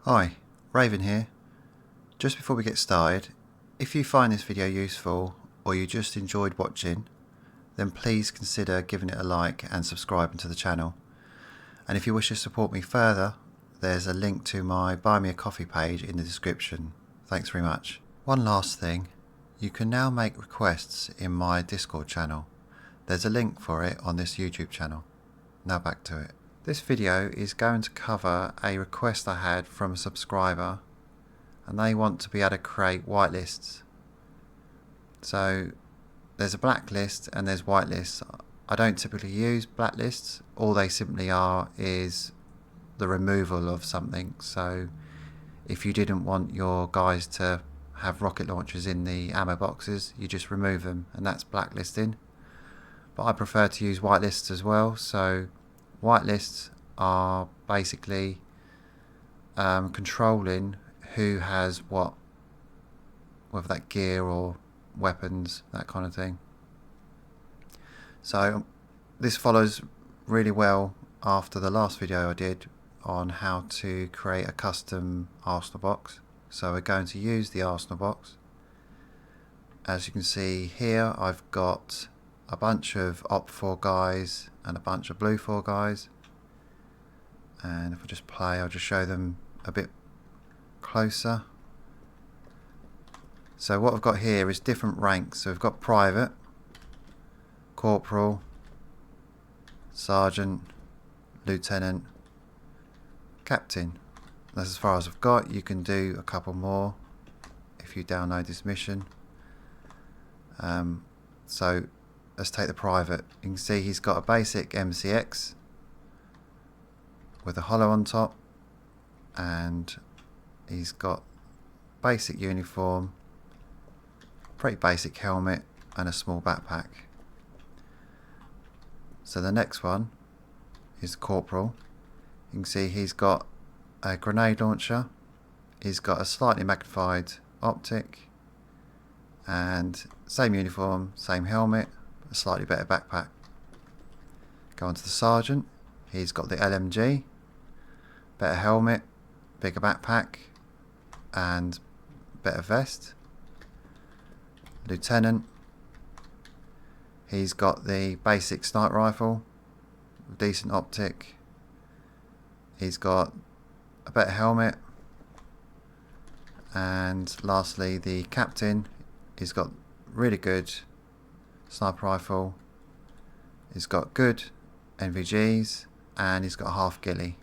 Hi, Raven here. Just before we get started, if you find this video useful or you just enjoyed watching, then please consider giving it a like and subscribing to the channel. And if you wish to support me further, there's a link to my Buy Me a Coffee page in the description. Thanks very much. One last thing, you can now make requests in my Discord channel. There's a link for it on this YouTube channel. Now back to it. This video is going to cover a request I had from a subscriber, and they want to be able to create whitelists. So there's a blacklist and there's whitelists. I don't typically use blacklists. All they simply are is the removal of something. So if you didn't want your guys to have rocket launchers in the ammo boxes, you just remove them, and that's blacklisting. But I prefer to use whitelists as well. So whitelists are basically controlling who has what, whether that gear or weapons, that kind of thing. So this follows really well after the last video I did on how to create a custom Arsenal box. So we're going to use the Arsenal box. As you can see here, I've got a bunch of Op4 guys and a bunch of Blue 4 guys, and if I just play, I'll just show them a bit closer. So what I've got here is different ranks. So we've got Private, Corporal, Sergeant, Lieutenant, Captain. That's as far as I've got. You can do a couple more if you download this mission. So let's take the Private. You can see he's got a basic MCX with a hollow on top, and he's got basic uniform, pretty basic helmet, and a small backpack. So the next one is Corporal. You can see he's got a grenade launcher, he's got a slightly magnified optic, and same uniform, same helmet, a slightly better backpack. Go on to the Sergeant. He's got the LMG, better helmet, bigger backpack, and better vest. Lieutenant, he's got the basic sniper rifle, decent optic. He's got a better helmet. And lastly, the Captain, he's got really good sniper rifle, he's got good NVGs, and he's got a half ghillie.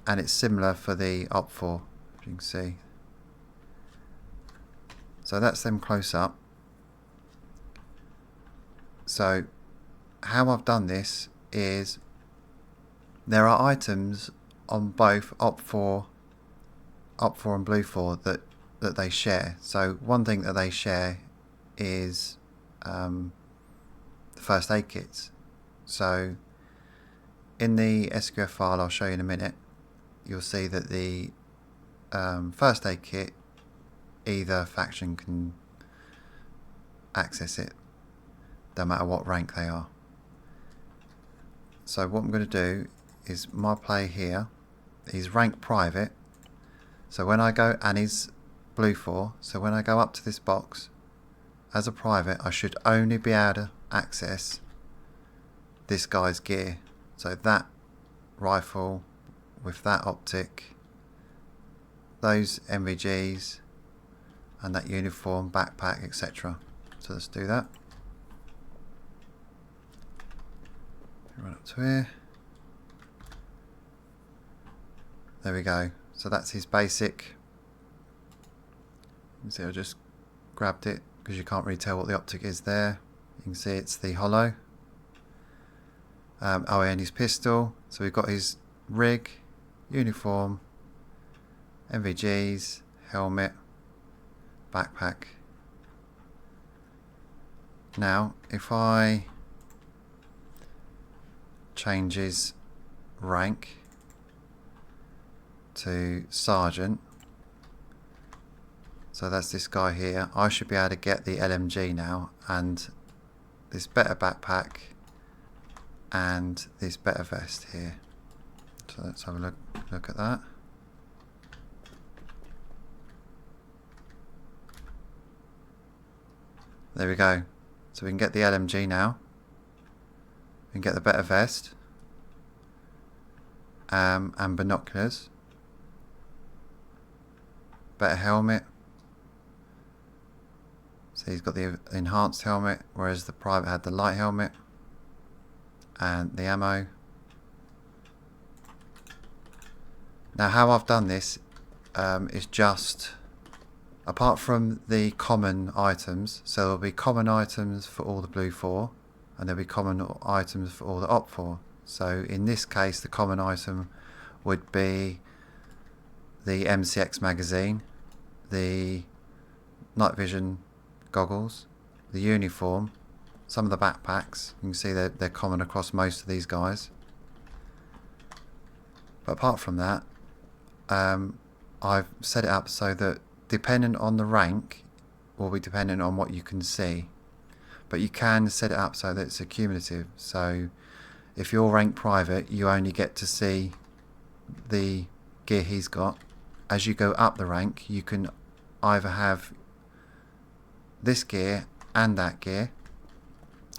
And it's similar for the Op4, as you can see. So that's them close up. So how I've done this is there are items on both Op4 and Blue 4 that they share. So one thing that they share is the first aid kits. So in the SQF file I'll show you in a minute, you'll see that the first aid kit, either faction can access it, no matter what rank they are. So what I'm going to do is my player here, he's rank Private. So when I go, and he's Blue 4, so when I go up to this box as a Private, I should only be able to access this guy's gear. So that rifle with that optic, those NVGs, and that uniform, backpack, etc. So let's do that. Run up to here. There we go. So that's his basic. You can see I just grabbed it because you can't really tell what the optic is there. You can see it's the hollow. Oh, and his pistol. So we've got his rig, uniform, NVGs, helmet, backpack. Now if I change his rank to Sergeant, so that's this guy here, I should be able to get the LMG now, and this better backpack, and this better vest here. So let's have a look at that. There we go. So we can get the LMG now. We can get the better vest. And binoculars. Better helmet. So he's got the enhanced helmet, whereas the private had the light helmet. And the ammo. Now how I've done this is just, apart from the common items, so there'll be common items for all the Blue 4 and there'll be common items for all the Op 4. So in this case the common item would be the MCX magazine, the night vision goggles, the uniform, some of the backpacks. You can see that they're common across most of these guys. But apart from that, I've set it up so that dependent on the rank will be dependent on what you can see. But you can set it up so that it's accumulative. So if you're rank private, you only get to see the gear he's got. As you go up the rank, you can either have this gear and that gear.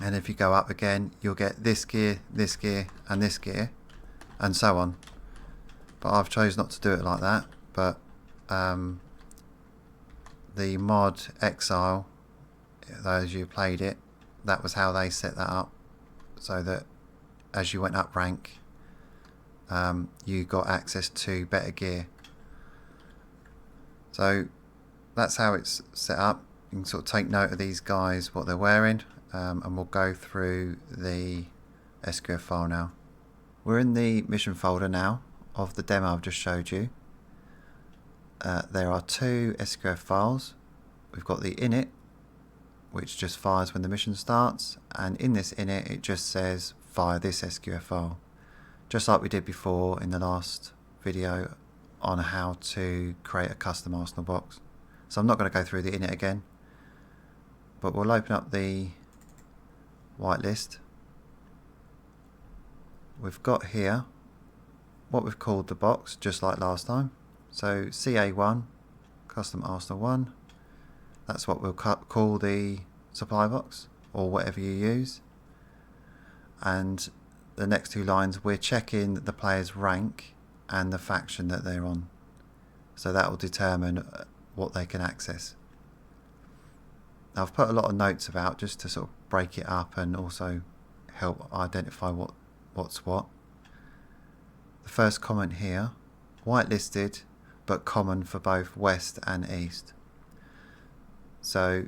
And if you go up again, you'll get this gear, and this gear, and so on. But I've chosen not to do it like that. But the mod Exile, those who played it, that was how they set that up, so that as you went up rank, you got access to better gear. So that's how it's set up. You can sort of take note of these guys, what they're wearing, and we'll go through the SQF file now. We're in the mission folder now of the demo I've just showed you. There are two SQF files. We've got the init, which just fires when the mission starts, and in this init it just says fire this SQF file, just like we did before in the last video on how to create a custom arsenal box. So I'm not going to go through the init again, but we'll open up the whitelist. We've got here what we've called the box, just like last time. So CA1, custom arsenal 1, that's what we'll call the supply box, or whatever you use. And the next two lines, we're checking the player's rank and the faction that they're on, so that will determine what they can access. Now I've put a lot of notes about, just to sort of break it up and also help identify what's what. The first comment here, whitelisted but common for both west and east. So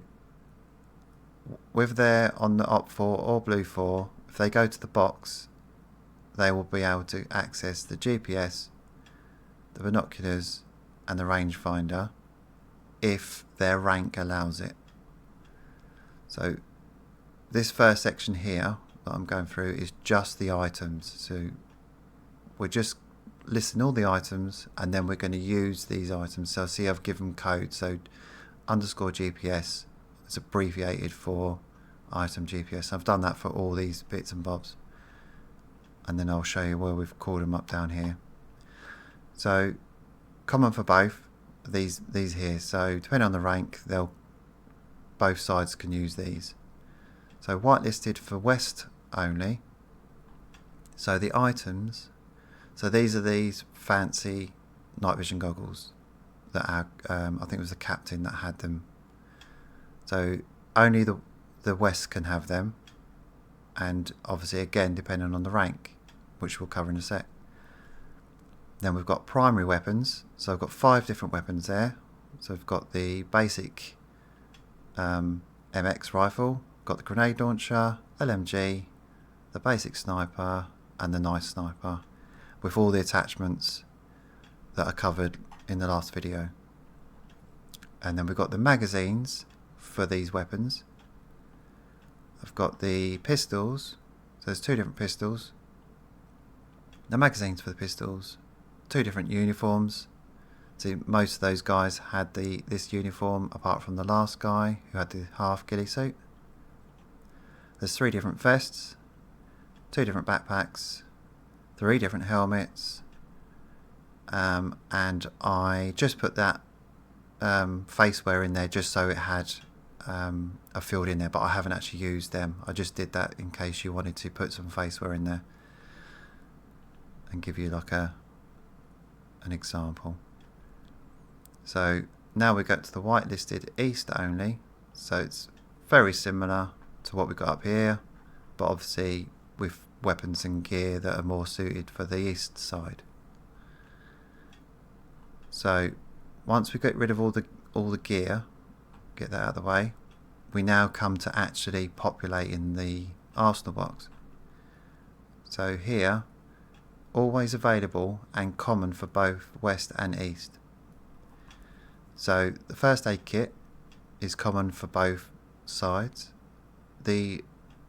with their on the Op 4 or Blue 4, if they go to the box, they will be able to access the GPS, the binoculars and the rangefinder if their rank allows it. So this first section here that I'm going through is just the items. So we're just listing all the items, and then we're going to use these items. So see, I've given code. So underscore GPS is abbreviated for item GPS. I've done that for all these bits and bobs, and then I'll show you where we've called them up down here. So common for both these here. So depending on the rank, both sides can use these. So whitelisted for west only. So the items, so these are these fancy night vision goggles that I think it was the captain that had them. So only the west can have them, and obviously again depending on the rank, which we'll cover in a sec. Then we've got primary weapons. So I've got 5 different weapons there. So I've got the basic MX rifle, got the grenade launcher, LMG, the basic sniper and the nice sniper, with all the attachments that are covered in the last video. And then we've got the magazines for these weapons. I've got the pistols, so there's 2 different pistols, the magazines for the pistols, 2 different uniforms. So most of those guys had this uniform, apart from the last guy who had the half ghillie suit. There's 3 different vests, 2 different backpacks, 3 different helmets, and I just put that face wear in there just so it had are filled in there, but I haven't actually used them. I just did that in case you wanted to put some faceware in there and give you like an example. So now we go to the whitelisted east only, so it's very similar to what we got up here, but obviously with weapons and gear that are more suited for the east side. So once we get rid of all the gear, get that out of the way, we now come to actually populating the arsenal box. So here, always available and common for both west and east. So the first aid kit is common for both sides. The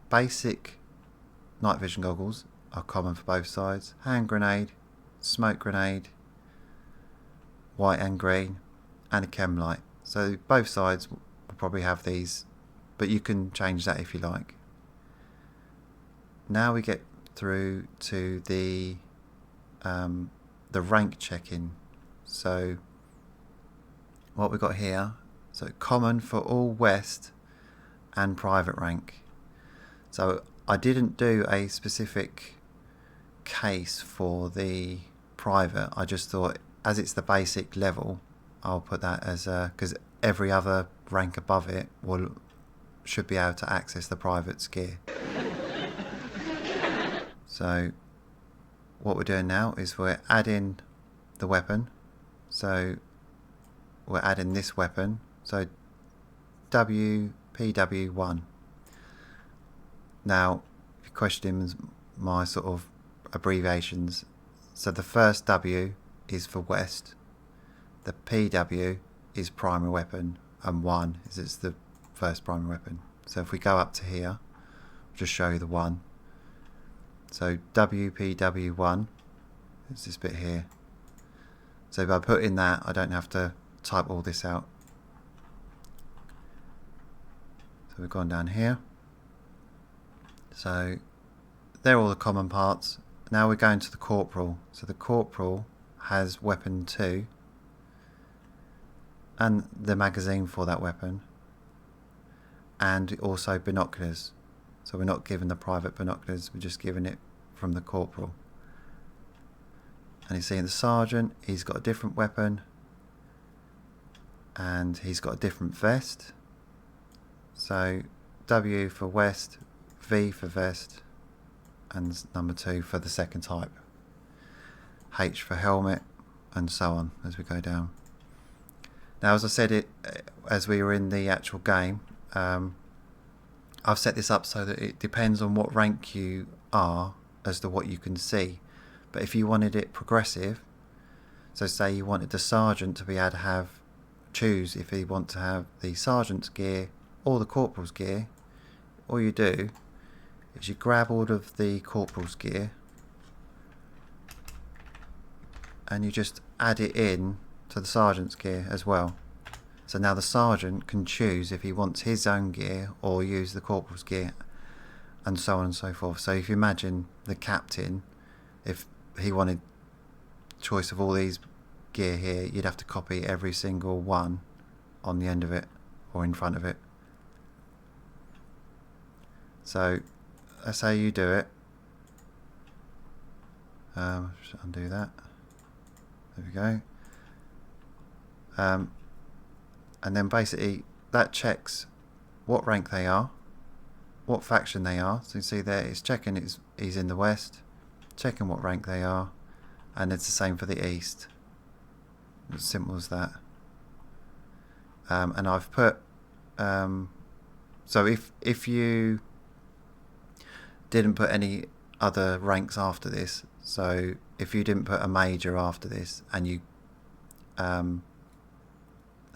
basic night vision goggles are common for both sides. Hand grenade, smoke grenade, white and green, and a chem light. So both sides will probably have these, but you can change that if you like. Now we get through to the rank check-in. So what we got here, so common for all west and private rank. So I didn't do a specific case for the private. I just thought, as it's the basic level, I'll put that as because every other rank above it should be able to access the private's gear. So what we're doing now is we're adding the weapon. So we're adding this weapon. So WPW1. Now, if you question my sort of abbreviations, so the first W is for west, the PW is primary weapon, and 1 is it's the first primary weapon. So if we go up to here, I'll just show you the 1. So WPW1 is this bit here. So by putting that, I don't have to type all this out. So we've gone down here. So they're all the common parts. Now we're going to the corporal. So the corporal has weapon 2 and the magazine for that weapon, and also binoculars. So we're not given the private binoculars, we're just given it from the corporal. And you see in the sergeant, he's got a different weapon and he's got a different vest. So W for west, V for vest, and number 2 for the second type, H for helmet, and so on as we go down. Now, as I said, as we were in the actual game, I've set this up so that it depends on what rank you are as to what you can see. But if you wanted it progressive, so say you wanted the sergeant to be able to choose if he wants to have the sergeant's gear or the corporal's gear, all you do is you grab all of the corporal's gear and you just add it in to the sergeant's gear as well. So now the sergeant can choose if he wants his own gear or use the corporal's gear, and so on and so forth. So if you imagine the captain, if he wanted choice of all these gear here, you'd have to copy every single one on the end of it or in front of it. So that's how you do it. Just undo that. There we go. And then basically that checks what rank they are, what faction they are. So you see there it's checking he's in the west, checking what rank they are, and it's the same for the east. As simple as that. And I've put so if you didn't put any other ranks after this, so if you didn't put a major after this and you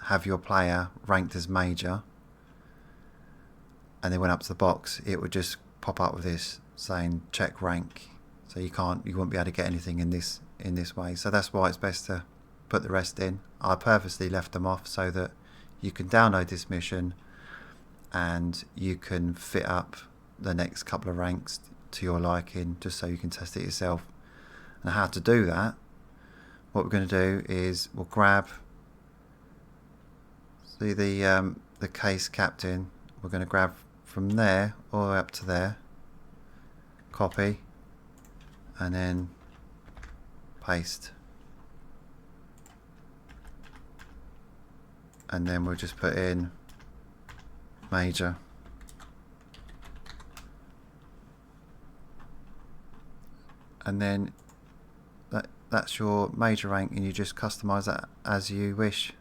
have your player ranked as major and they went up to the box, it would just pop up with this saying check rank. So you wouldn't be able to get anything in this way. So that's why it's best to put the rest in. I purposely left them off so that you can download this mission and you can fit up the next couple of ranks to your liking, just so you can test it yourself. And how to do that, what we're going to do is we'll grab, see the the case captain, we're going to grab from there all the way up to there, copy, and then paste. And then we'll just put in major. And then that's your major rank, and you just customize that as you wish.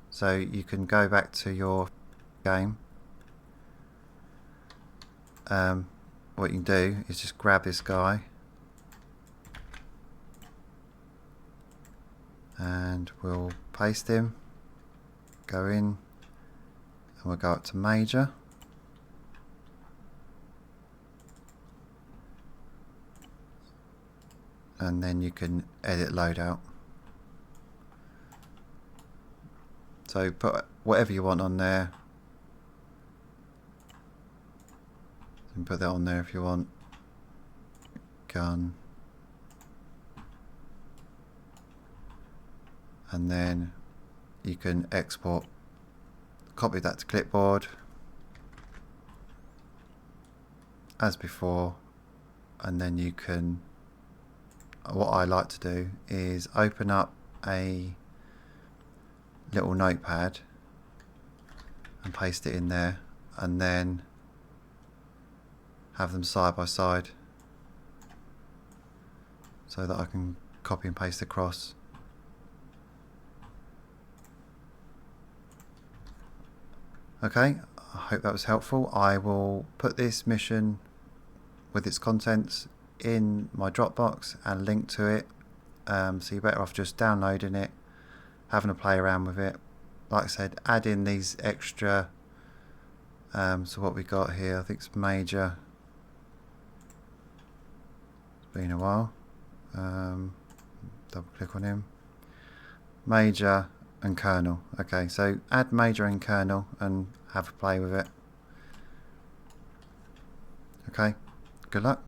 So you can go back to your game. What you can do is just grab this guy and we'll paste him, go in, and we'll go up to major. And then you can edit loadout. So put whatever you want on there. You can put that on there if you want. Gun. And then you can export, copy that to clipboard as before, and then you can, what I like to do is open up a little notepad and paste it in there, and then have them side by side so that I can copy and paste across. Okay, I hope that was helpful. I will put this mission with its contents in my Dropbox and link to it, so you're better off just downloading it, having a play around with it. Like I said, add in these extra, so what we got here, I think it's major, it's been a while, double click on him, major and kernel. Okay, so add major and kernel and have a play with it. Okay, good luck.